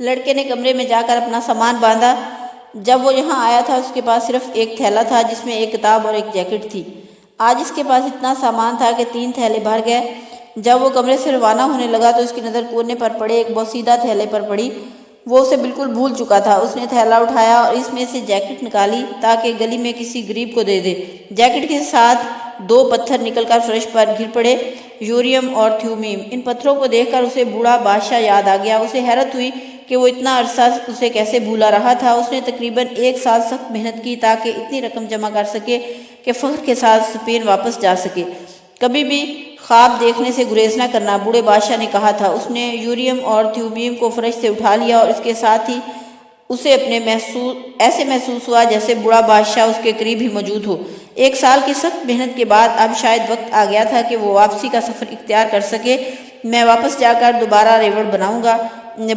لڑکے نے کمرے میں جا کر اپنا سامان باندھا۔ جب وہ یہاں آیا تھا اس کے پاس صرف ایک تھیلا تھا جس میں ایک کتاب اور ایک جیکٹ تھی۔ آج اس کے پاس اتنا سامان تھا کہ 3 تھیلے بھر گئے۔ جب وہ کمرے سے روانہ ہونے لگا تو اس کی نظر کونے پر پڑے ایک بوسیدہ تھیلے پر پڑی۔ وہ اسے بالکل بھول چکا تھا۔ اس نے تھیلا اٹھایا اور اس میں سے جیکٹ نکالی تاکہ گلی میں کسی غریب کو دے دے۔ جیکٹ کے ساتھ 2 پتھر نکل کر فرش پر گر پڑے، یوریم اور تھیومیم۔ ان پتھروں کو دیکھ کر اسے بوڑھا بادشاہ یاد آ گیا۔ اسے حیرت ہوئی کہ وہ اتنا عرصہ اسے کیسے بھولا رہا تھا۔ اس نے تقریباً 1 سال سخت محنت کی تاکہ اتنی رقم جمع کر سکے کہ فخر کے ساتھ اسپین واپس جا سکے۔ کبھی بھی خواب دیکھنے سے گریز نہ کرنا، بوڑھے بادشاہ نے کہا تھا۔ اس نے یوریم اور تھیومیم کو فرش سے اٹھا لیا اور اس کے ساتھ ہی اسے ایسے محسوس ہوا جیسے بوڑھا بادشاہ اس کے قریب ہی موجود ہو۔ 1 سال کی سخت محنت کے بعد اب شاید وقت آ گیا تھا کہ وہ واپسی کا سفر اختیار کر سکے۔ میں واپس جا کر دوبارہ ریوڑ بناؤں گا،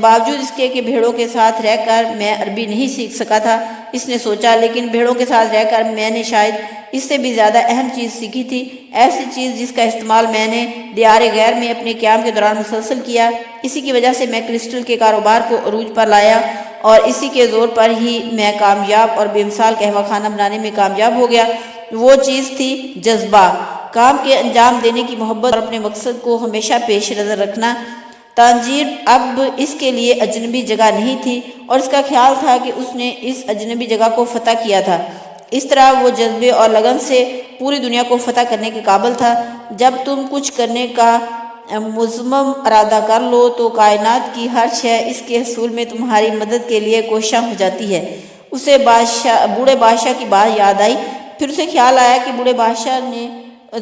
باوجود اس کے کہ بھیڑوں کے ساتھ رہ کر میں عربی نہیں سیکھ سکا تھا، اس نے سوچا، لیکن بھیڑوں کے ساتھ رہ کر میں نے شاید اس سے بھی زیادہ اہم چیز سیکھی تھی، ایسی چیز جس کا استعمال میں نے دیار غیر میں اپنے قیام کے دوران مسلسل کیا۔ اسی کی وجہ سے میں کرسٹل کے کاروبار کو عروج پر لایا اور اسی کے زور پر ہی میں کامیاب اور بے مثال قہوہ خانہ بنانے میں کامیاب ہو گیا۔ وہ چیز تھی جذبہ، کام کے انجام دینے کی محبت اور اپنے مقصد کو ہمیشہ پیش نظر رکھنا۔ تانجیر اب اس کے لیے اجنبی جگہ نہیں تھی اور اس کا خیال تھا کہ اس نے اس اجنبی جگہ کو فتح کیا تھا۔ اس طرح وہ جذبے اور لگن سے پوری دنیا کو فتح کرنے کے قابل تھا۔ جب تم کچھ کرنے کا مصمم ارادہ کر لو تو کائنات کی ہر شے اس کے حصول میں تمہاری مدد کے لیے کوشاں ہو جاتی ہے۔ اسے بوڑھے بادشاہ کی بات یاد آئی۔ پھر اسے خیال آیا کہ بوڑھے بادشاہ نے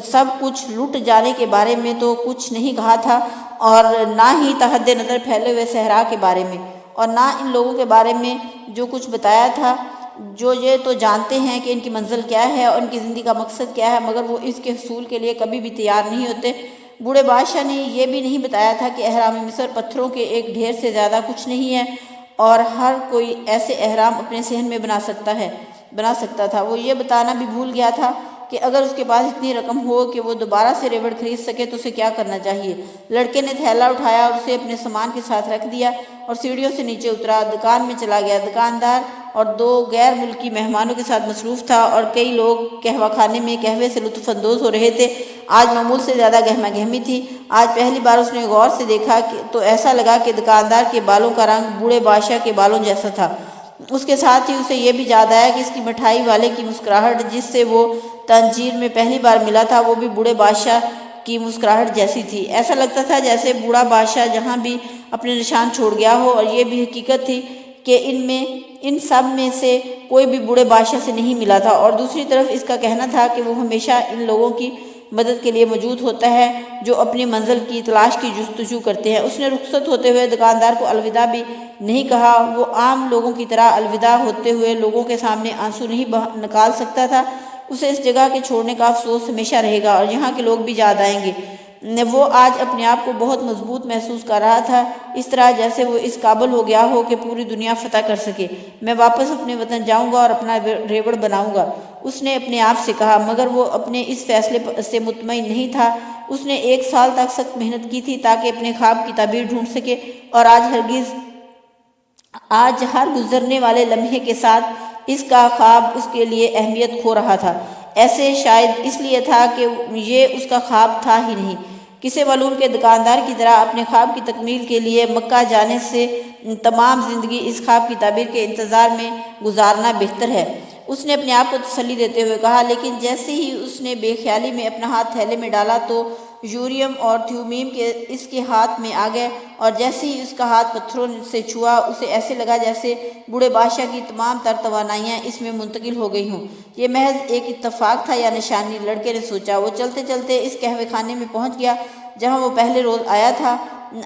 سب کچھ لٹ جانے کے بارے میں تو کچھ نہیں کہا تھا، اور نہ ہی تحت نظر پھیلے ہوئے صحرا کے بارے میں، اور نہ ان لوگوں کے بارے میں جو کچھ بتایا تھا جو یہ تو جانتے ہیں کہ ان کی منزل کیا ہے اور ان کی زندگی کا مقصد کیا ہے، مگر وہ اس کے حصول کے لیے کبھی بھی تیار نہیں ہوتے۔ بوڑھے بادشاہ نے یہ بھی نہیں بتایا تھا کہ اہرام مصر پتھروں کے ایک ڈھیر سے زیادہ کچھ نہیں ہے اور ہر کوئی ایسے اہرام اپنے صحن میں بنا سکتا تھا۔ وہ یہ بتانا بھی بھول گیا تھا کہ اگر اس کے پاس اتنی رقم ہو کہ وہ دوبارہ سے ریوڑ خرید سکے تو اسے کیا کرنا چاہیے۔ لڑکے نے تھیلا اٹھایا اور اسے اپنے سامان کے ساتھ رکھ دیا اور سیڑھیوں سے نیچے اترا، دکان میں چلا گیا۔ دکاندار اور 2 غیر ملکی مہمانوں کے ساتھ مصروف تھا اور کئی لوگ قہوہ خانے میں قہوے سے لطف اندوز ہو رہے تھے۔ آج معمول سے زیادہ گہما گہمی تھی۔ آج پہلی بار اس نے غور سے دیکھا تو ایسا لگا کہ دکاندار کے بالوں کا رنگ بوڑھے بادشاہ کے بالوں جیسا تھا۔ اس کے ساتھ ہی اسے یہ بھی یاد آیا کہ اس کی مٹھائی والے کی مسکراہٹ جس سے وہ تانجیر میں پہلی بار ملا تھا وہ بھی بوڑھے بادشاہ کی مسکراہٹ جیسی تھی۔ ایسا لگتا تھا جیسے بوڑھا بادشاہ جہاں بھی اپنے نشان چھوڑ گیا ہو، اور یہ بھی حقیقت تھی کہ ان سب میں سے کوئی بھی بوڑھے بادشاہ سے نہیں ملا تھا، اور دوسری طرف اس کا کہنا تھا کہ وہ ہمیشہ ان لوگوں کی مدد کے لیے موجود ہوتا ہے جو اپنی منزل کی تلاش کی جستجو کرتے ہیں۔ اس نے رخصت ہوتے ہوئے دکاندار کو الوداع بھی نہیں کہا۔ وہ عام لوگوں کی طرح الوداع ہوتے ہوئے لوگوں کے سامنے آنسو نہیں نکال سکتا تھا۔ اسے اس جگہ کے چھوڑنے کا افسوس ہمیشہ رہے گا اور یہاں کے لوگ بھی یاد آئیں گے۔ وہ آج اپنے آپ کو بہت مضبوط محسوس کر رہا تھا، اس طرح جیسے وہ اس قابل ہو گیا ہو کہ پوری دنیا فتح کر سکے۔ میں واپس اپنے وطن جاؤں گا اور اپنا ریوڑ بناؤں گا، اس نے اپنے آپ سے کہا، مگر وہ اپنے اس فیصلے سے مطمئن نہیں تھا۔ اس نے 1 سال تک سخت محنت کی تھی تاکہ اپنے خواب کی تعبیر ڈھونڈ سکے، اور آج ہر گزرنے والے لمحے کے ساتھ اس کا خواب اس کے لیے اہمیت کھو رہا تھا۔ ایسے شاید اس لیے تھا کہ یہ اس کا خواب تھا ہی نہیں۔ کسے معلوم کہ دکاندار کی طرح اپنے خواب کی تکمیل کے لیے مکہ جانے سے تمام زندگی اس خواب کی تعبیر کے انتظار میں گزارنا بہتر ہے۔ اس نے اپنے آپ کو تسلی دیتے ہوئے کہا، لیکن جیسے ہی اس نے بے خیالی میں اپنا ہاتھ تھیلے میں ڈالا تو یوریم اور تھیومیم اس کے ہاتھ میں آ گئے، اور جیسے ہی اس کا ہاتھ پتھروں سے چھوا اسے ایسے لگا جیسے بوڑھے بادشاہ کی تمام تر توانائیاں اس میں منتقل ہو گئی ہوں۔ یہ محض ایک اتفاق تھا یا نشانی، لڑکے نے سوچا۔ وہ چلتے چلتے اس قہوے خانے میں پہنچ گیا جہاں وہ پہلے روز آیا تھا۔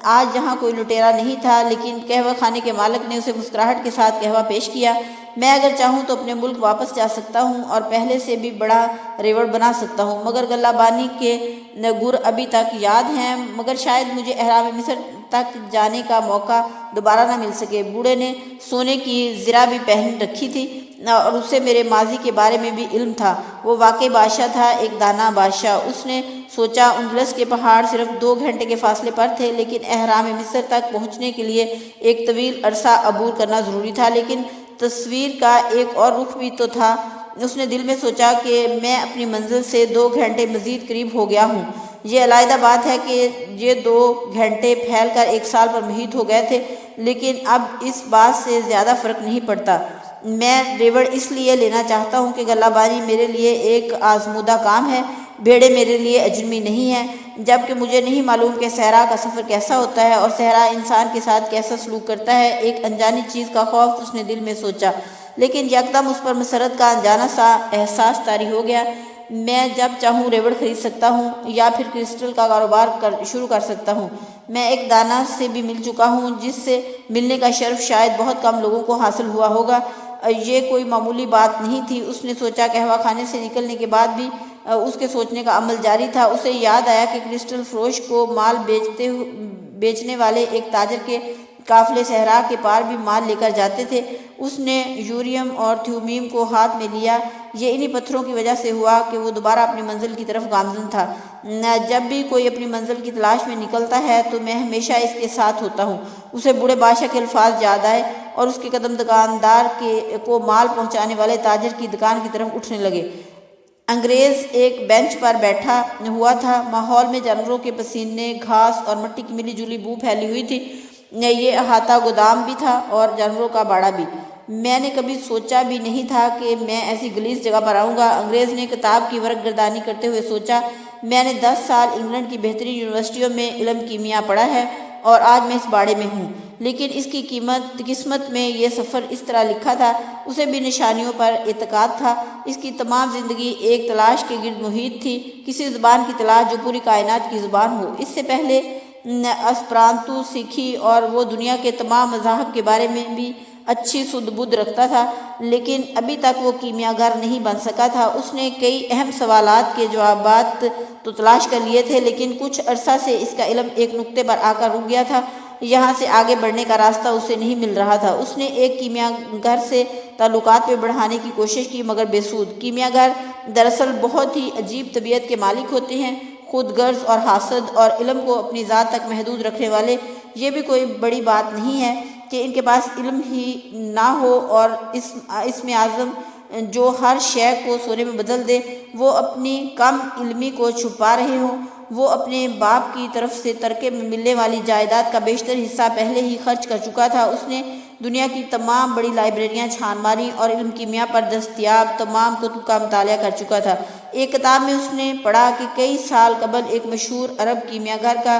آج جہاں کوئی لٹیرا نہیں تھا، لیکن قہوہ خانے کے مالک نے اسے مسکراہٹ کے ساتھ قہوہ پیش کیا۔ میں اگر چاہوں تو اپنے ملک واپس جا سکتا ہوں اور پہلے سے بھی بڑا ریوڑ بنا سکتا ہوں، مگر غلہ بانی کے گر ابھی تک یاد ہیں، مگر شاید مجھے احرام مصر تک جانے کا موقع دوبارہ نہ مل سکے۔ بوڑھے نے سونے کی زرہ بھی پہن رکھی تھی اور اسے میرے ماضی کے بارے میں بھی علم تھا۔ وہ واقعی بادشاہ تھا، ایک دانا بادشاہ۔ اس نے سوچا اندلس کے پہاڑ صرف 2 گھنٹے کے فاصلے پر تھے، لیکن احرام مصر تک پہنچنے کے لیے ایک طویل عرصہ عبور کرنا ضروری تھا۔ لیکن تصویر کا ایک اور رخ بھی تو تھا۔ اس نے دل میں سوچا کہ میں اپنی منزل سے 2 گھنٹے مزید قریب ہو گیا ہوں۔ یہ علیحدہ بات ہے کہ یہ 2 گھنٹے پھیل کر 1 سال پر محیط ہو گئے تھے، لیکن اب اس بات سے زیادہ فرق نہیں پڑتا۔ میں ریوڑ اس لیے لینا چاہتا ہوں کہ غلہ باری میرے لیے ایک آزمودہ کام ہے، بھیڑیں میرے لیے اجنبی نہیں ہیں، جبکہ مجھے نہیں معلوم کہ صحرا کا سفر کیسا ہوتا ہے اور صحرا انسان کے ساتھ کیسا سلوک کرتا ہے۔ ایک انجانی چیز کا خوف اس نے دل میں سوچا، لیکن یکدم اس پر مسرت کا انجانا سا احساس طاری ہو گیا۔ میں جب چاہوں ریوڑ خرید سکتا ہوں یا پھر کرسٹل کا کاروبار شروع کر سکتا ہوں۔ میں ایک دانا سے بھی مل چکا ہوں جس سے ملنے کا شرف شاید بہت کم لوگوں کو حاصل ہوا ہوگا۔ یہ کوئی معمولی بات نہیں تھی۔ اس نے سوچا قہوہ خانے سے نکلنے کے بعد بھی اس کے سوچنے کا عمل جاری تھا۔ اسے یاد آیا کہ کرسٹل فروش کو مال بیچنے والے ایک تاجر کے قافلے صحرا کے پار بھی مال لے کر جاتے تھے۔ اس نے یوریم اور تھیومیم کو ہاتھ میں لیا۔ یہ انہی پتھروں کی وجہ سے ہوا کہ وہ دوبارہ اپنی منزل کی طرف گامزن تھا۔ جب بھی کوئی اپنی منزل کی تلاش میں نکلتا ہے تو میں ہمیشہ اس کے ساتھ ہوتا ہوں۔ اسے بوڑھے بادشاہ کے الفاظ یاد آئے اور اس کے قدم دکاندار کو مال پہنچانے والے تاجر کی دکان کی طرف اٹھنے لگے۔ انگریز ایک بینچ پر بیٹھا ہوا تھا۔ ماحول میں جانوروں کے پسینے، گھاس اور مٹی کی ملی جلی بو پھیلی ہوئی تھی۔ یہ احاطہ گودام بھی تھا اور جانوروں کا باڑہ بھی۔ میں نے کبھی سوچا بھی نہیں تھا کہ میں ایسی گلیز جگہ پر آؤں گا۔ انگریز نے کتاب کی ورق گردانی کرتے ہوئے سوچا، میں نے 10 سال انگلینڈ کی بہترین یونیورسٹیوں میں علم کیمیا پڑھا ہے اور آج میں اس باڑے میں ہوں، لیکن اس کی قسمت میں یہ سفر اس طرح لکھا تھا۔ اسے بھی نشانیوں پر اعتقاد تھا۔ اس کی تمام زندگی ایک تلاش کے گرد محیط تھی، کسی زبان کی تلاش جو پوری کائنات کی زبان ہو۔ اس سے پہلے اسپرانتو سیکھی اور وہ دنیا کے تمام مذاہب کے بارے میں بھی اچھی سدھ بدھ رکھتا تھا، لیکن ابھی تک وہ کیمیا گر نہیں بن سکا تھا۔ اس نے کئی اہم سوالات کے جوابات تو تلاش کر لیے تھے، لیکن کچھ عرصہ سے اس کا علم ایک نقطے پر آ کر رک گیا تھا۔ یہاں سے آگے بڑھنے کا راستہ اسے نہیں مل رہا تھا۔ اس نے ایک کیمیا گر سے تعلقات پہ بڑھانے کی کوشش کی، مگر بے سود۔ کیمیا گر دراصل بہت ہی عجیب طبیعت کے مالک ہوتے ہیں، خود غرض اور حاسد اور علم کو اپنی ذات تک محدود رکھنے والے۔ یہ بھی کوئی بڑی بات نہیں ہے کہ ان کے پاس علم ہی نہ ہو اور اسم اعظم جو ہر شے کو سونے میں بدل دے، وہ اپنی کم علمی کو چھپا رہے ہوں۔ وہ اپنے باپ کی طرف سے ترکے میں ملنے والی جائیداد کا بیشتر حصہ پہلے ہی خرچ کر چکا تھا۔ اس نے دنیا کی تمام بڑی لائبریریاں چھان ماری اور علم کیمیا پر دستیاب تمام کتب کا مطالعہ کر چکا تھا۔ ایک کتاب میں اس نے پڑھا کہ کئی سال قبل ایک مشہور عرب کیمیا گر کا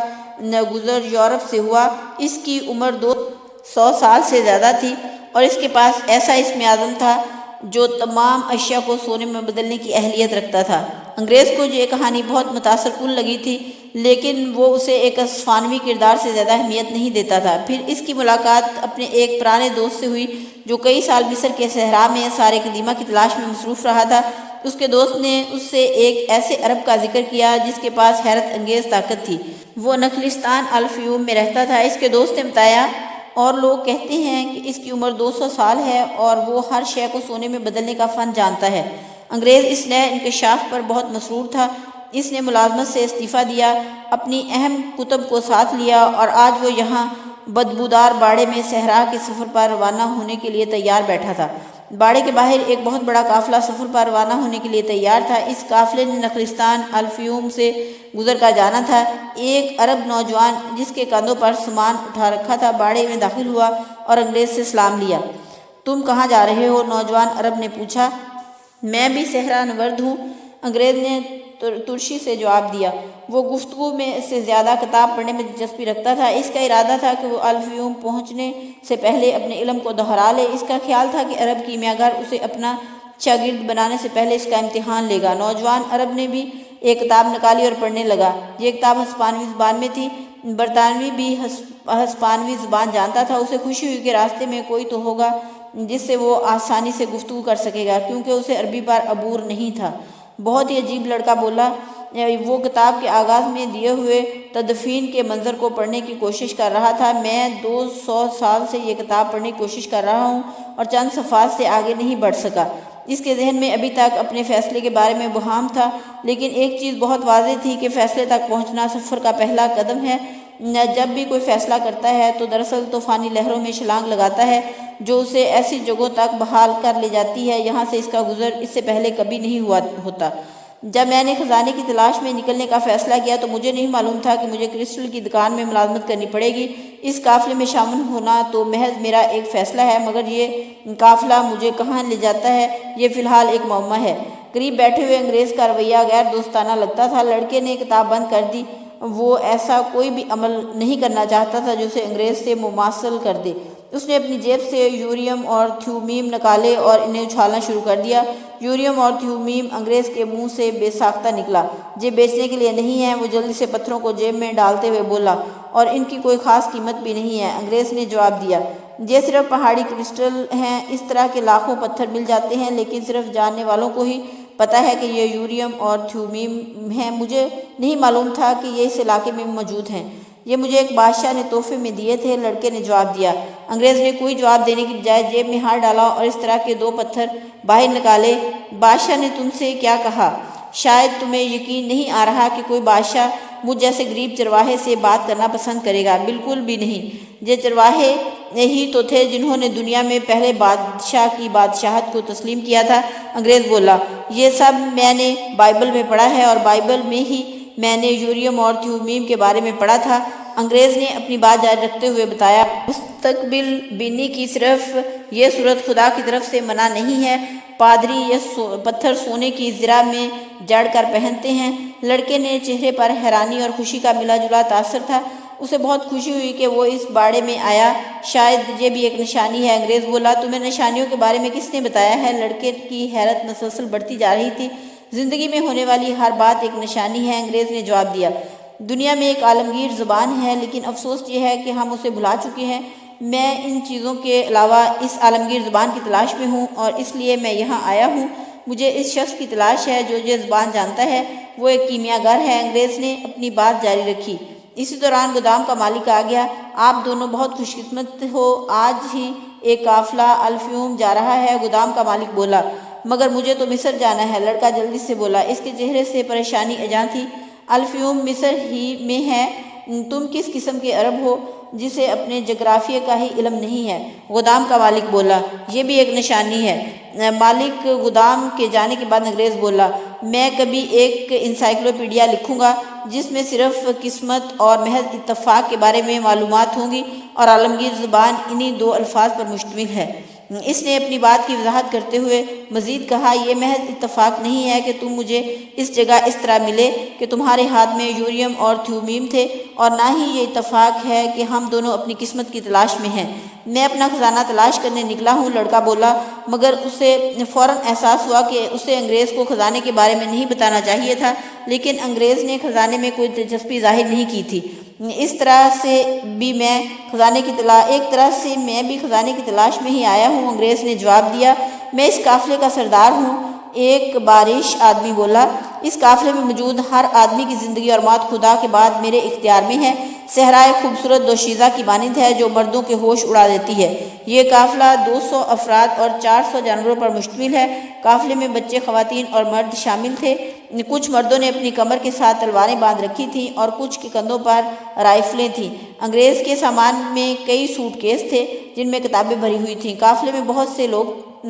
گزر یورپ سے ہوا۔ اس کی عمر 200 سال سے زیادہ تھی اور اس کے پاس ایسا اسم اعظم تھا جو تمام اشیاء کو سونے میں بدلنے کی اہلیت رکھتا تھا۔ انگریز کو یہ کہانی بہت متاثر کن لگی تھی، لیکن وہ اسے ایک اسفانوی کردار سے زیادہ اہمیت نہیں دیتا تھا۔ پھر اس کی ملاقات اپنے ایک پرانے دوست سے ہوئی جو کئی سال مصر کے صحرا میں سارے قدیمہ کی تلاش میں مصروف رہا تھا۔ اس کے دوست نے اس سے ایک ایسے عرب کا ذکر کیا جس کے پاس حیرت انگیز طاقت تھی۔ وہ نخلستان الفیوم میں رہتا تھا۔ اس کے دوست نے بتایا، اور لوگ کہتے ہیں کہ اس کی عمر 200 سال ہے اور وہ ہر شے کو سونے میں بدلنے کا فن جانتا ہے۔ انگریز اس نئے انکشاف پر بہت مسرور تھا۔ اس نے ملازمت سے استعفیٰ دیا، اپنی اہم کتب کو ساتھ لیا اور آج وہ یہاں بدبودار باڑے میں صحرا کے سفر پر روانہ ہونے کے لیے تیار بیٹھا تھا۔ باڑے کے باہر ایک بہت بڑا قافلہ سفر پر روانہ ہونے کے لیے تیار تھا۔ اس قافلے نے نخلستان الفیوم سے گزر کر جانا تھا۔ ایک عرب نوجوان جس کے کندھوں پر سامان اٹھا رکھا تھا باڑے میں داخل ہوا اور انگریز سے سلام لیا۔ تم کہاں جا رہے ہو؟ نوجوان عرب نے پوچھا۔ میں بھی صحرا نورد ہوں، انگریز نے ترشی سے جواب دیا۔ وہ گفتگو میں سے زیادہ کتاب پڑھنے میں دلچسپی رکھتا تھا۔ اس کا ارادہ تھا کہ وہ الفیوم پہنچنے سے پہلے اپنے علم کو دہرا لے۔ اس کا خیال تھا کہ عرب کیمیا گر اسے اپنا شاگرد بنانے سے پہلے اس کا امتحان لے گا۔ نوجوان عرب نے بھی ایک کتاب نکالی اور پڑھنے لگا۔ یہ کتاب ہسپانوی زبان میں تھی۔ برطانوی بھی ہسپانوی زبان جانتا تھا۔ اسے خوشی ہوئی کہ راستے میں کوئی تو ہوگا جس سے وہ آسانی سے گفتگو کر سکے گا، کیونکہ اسے عربی پر عبور نہیں تھا۔ بہت ہی عجیب لڑکا، بولا۔ وہ کتاب کے آغاز میں دیے ہوئے تدفین کے منظر کو پڑھنے کی کوشش کر رہا تھا۔ میں 200 سال سے یہ کتاب پڑھنے کی کوشش کر رہا ہوں اور چند صفحات سے آگے نہیں بڑھ سکا۔ اس کے ذہن میں ابھی تک اپنے فیصلے کے بارے میں ابہام تھا، لیکن ایک چیز بہت واضح تھی کہ فیصلے تک پہنچنا سفر کا پہلا قدم ہے۔ جب بھی کوئی فیصلہ کرتا ہے تو دراصل طوفانی لہروں میں چھلانگ لگاتا ہے جو اسے ایسی جگہوں تک بحال کر لے جاتی ہے یہاں سے اس کا گزر اس سے پہلے کبھی نہیں ہوتا۔ جب میں نے خزانے کی تلاش میں نکلنے کا فیصلہ کیا تو مجھے نہیں معلوم تھا کہ مجھے کرسٹل کی دکان میں ملازمت کرنی پڑے گی۔ اس قافلے میں شامل ہونا تو محض میرا ایک فیصلہ ہے، مگر یہ قافلہ مجھے کہاں لے جاتا ہے یہ فی الحال ایک معمہ ہے۔ قریب بیٹھے ہوئے انگریز کا رویہ غیر دوستانہ لگتا تھا۔ لڑکے نے کتاب بند کر دی۔ وہ ایسا کوئی بھی عمل نہیں کرنا چاہتا تھا جو اسے انگریز سے مماثل کر دے۔ اس نے اپنی جیب سے یوریم اور تھیومیم نکالے اور انہیں اچھالنا شروع کر دیا۔ یوریم اور تھیومیم انگریز کے منہ سے بے ساختہ نکلا۔ یہ بیچنے کے لیے نہیں ہے، وہ جلدی سے پتھروں کو جیب میں ڈالتے ہوئے بولا، اور ان کی کوئی خاص قیمت بھی نہیں ہے۔ انگریز نے جواب دیا، یہ صرف پہاڑی کرسٹل ہیں، اس طرح کے لاکھوں پتھر مل جاتے ہیں، لیکن صرف جاننے والوں کو ہی پتہ ہے کہ یہ یوریم اور تھیومیم ہیں۔ مجھے نہیں معلوم تھا کہ یہ اس علاقے میں موجود ہیں۔ یہ مجھے ایک بادشاہ نے تحفے میں دیے تھے، لڑکے نے جواب دیا۔ انگریز نے کوئی جواب دینے کی بجائے جیب میں ہاتھ ڈالا اور اس طرح کے 2 پتھر باہر نکالے۔ بادشاہ نے تم سے کیا کہا؟ شاید تمہیں یقین نہیں آ رہا کہ کوئی بادشاہ مجھ جیسے غریب چرواہے سے بات کرنا پسند کرے گا۔ بالکل بھی نہیں۔ یہ چرواہے ہی تو تھے جنہوں نے دنیا میں پہلے بادشاہ کی بادشاہت کو تسلیم کیا تھا۔ انگریز بولا، یہ سب میں نے بائبل میں پڑھا ہے، اور بائبل میں ہی میں نے یوریم اور تھیومیم کے بارے میں پڑھا تھا۔ انگریز نے اپنی بات جاری رکھتے ہوئے بتایا، مستقبل بینی کی صرف یہ صورت خدا کی طرف سے منع نہیں ہے۔ پادری یہ پتھر سونے کی زرہ میں جڑ کر پہنتے ہیں۔ لڑکے نے چہرے پر حیرانی اور خوشی کا ملا جلا تاثر تھا۔ اسے بہت خوشی ہوئی کہ وہ اس باڑے میں آیا۔ شاید یہ بھی ایک نشانی ہے۔ انگریز بولا، تمہیں نشانیوں کے بارے میں کس نے بتایا ہے؟ لڑکے کی حیرت مسلسل بڑھتی جا رہی تھی۔ زندگی میں ہونے والی ہر بات ایک نشانی ہے، انگریز نے جواب دیا۔ دنیا میں ایک عالمگیر زبان ہے، لیکن افسوس یہ ہے کہ ہم اسے بھلا چکے ہیں۔ میں ان چیزوں کے علاوہ اس عالمگیر زبان کی تلاش میں ہوں، اور اس لیے میں یہاں آیا ہوں۔ مجھے اس شخص کی تلاش ہے جو یہ زبان جانتا ہے۔ وہ ایک کیمیا گر ہے۔ انگریز نے اپنی بات جاری رکھی۔ اسی دوران گودام کا مالک آ گیا۔ آپ دونوں بہت خوش قسمت ہو، آج ہی ایک قافلہ الفیوم جا رہا ہے۔ گودام کا مالک بولا، مگر مجھے تو مصر جانا ہے۔ لڑکا جلدی سے بولا، اس کے چہرے سے پریشانی اجاں تھی۔ الفیوم مصر ہی میں ہے۔ تم کس قسم کے عرب ہو جسے اپنے جغرافیہ کا ہی علم نہیں ہے؟ گودام کا مالک بولا، یہ بھی ایک نشانی ہے۔ مالک گودام کے جانے کے بعد انگریز بولا، میں کبھی ایک انسائکلوپیڈیا لکھوں گا جس میں صرف قسمت اور محض اتفاق کے بارے میں معلومات ہوں گی، اور عالمگیر زبان انہی 2 الفاظ پر مشتمل ہے۔ اس نے اپنی بات کی وضاحت کرتے ہوئے مزید کہا، یہ محض اتفاق نہیں ہے کہ تم مجھے اس جگہ اس طرح ملے کہ تمہارے ہاتھ میں یوریم اور تھیومیم تھے، اور نہ ہی یہ اتفاق ہے کہ ہم دونوں اپنی قسمت کی تلاش میں ہیں۔ میں اپنا خزانہ تلاش کرنے نکلا ہوں، لڑکا بولا، مگر اسے فوراً احساس ہوا کہ اسے انگریز کو خزانے کے بارے میں نہیں بتانا چاہیے تھا، لیکن انگریز نے خزانے میں کوئی دلچسپی ظاہر نہیں کی تھی۔ ایک طرح سے میں بھی خزانے کی تلاش میں ہی آیا ہوں، انگریز نے جواب دیا۔ میں اس قافلے کا سردار ہوں، ایک بارش آدمی بولا۔ اس قافلے میں موجود ہر آدمی کی زندگی اور موت خدا کے بعد میرے اختیار میں ہے۔ صحرائے خوبصورت دوشیزہ کی مانند ہے جو مردوں کے ہوش اڑا دیتی ہے۔ یہ قافلہ 200 افراد اور 400 جانوروں پر مشتمل ہے۔ قافلے میں بچے، خواتین اور مرد شامل تھے۔ کچھ مردوں نے اپنی کمر کے ساتھ تلواریں باندھ رکھی تھیں اور کچھ کے کندھوں پر رائفلیں تھیں۔ انگریز کے سامان میں کئی سوٹ کیس تھے جن میں کتابیں بھری ہوئی تھیں۔ قافلے میں بہت سے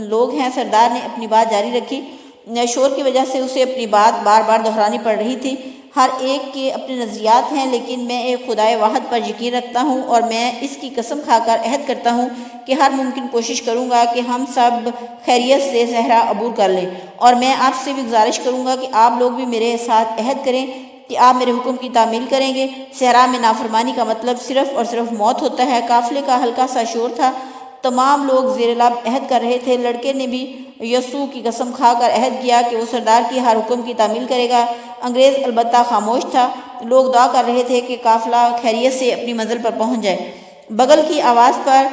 لوگ ہیں، سردار نے اپنی بات جاری رکھی۔ شور کی وجہ سے اسے اپنی بات بار بار دہرانی پڑ رہی تھی۔ ہر ایک کے اپنے نظریات ہیں، لیکن میں ایک خدائے واحد پر یقین رکھتا ہوں، اور میں اس کی قسم کھا کر عہد کرتا ہوں کہ ہر ممکن کوشش کروں گا کہ ہم سب خیریت سے صحرا عبور کر لیں، اور میں آپ سے بھی گزارش کروں گا کہ آپ لوگ بھی میرے ساتھ عہد کریں کہ آپ میرے حکم کی تعمیل کریں گے۔ صحرا میں نافرمانی کا مطلب صرف اور صرف موت ہوتا ہے۔ قافلے کا ہلکا سا شور تھا۔ تمام لوگ زیر لب عہد کر رہے تھے۔ لڑکے نے بھی یسوع کی قسم کھا کر عہد کیا کہ وہ سردار کی ہر حکم کی تعمیل کرے گا۔ انگریز البتہ خاموش تھا۔ لوگ دعا کر رہے تھے کہ قافلہ خیریت سے اپنی منزل پر پہنچ جائے۔ بغل کی آواز پر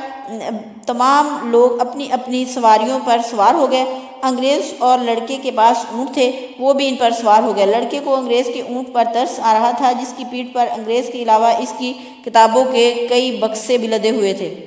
تمام لوگ اپنی اپنی سواریوں پر سوار ہو گئے۔ انگریز اور لڑکے کے پاس اونٹ تھے، وہ بھی ان پر سوار ہو گیا۔ لڑکے کو انگریز کے اونٹ پر ترس آ رہا تھا، جس کی پیٹھ پر انگریز کے علاوہ اس کی کتابوں کے کئی بکسے بھی لدے ہوئے تھے۔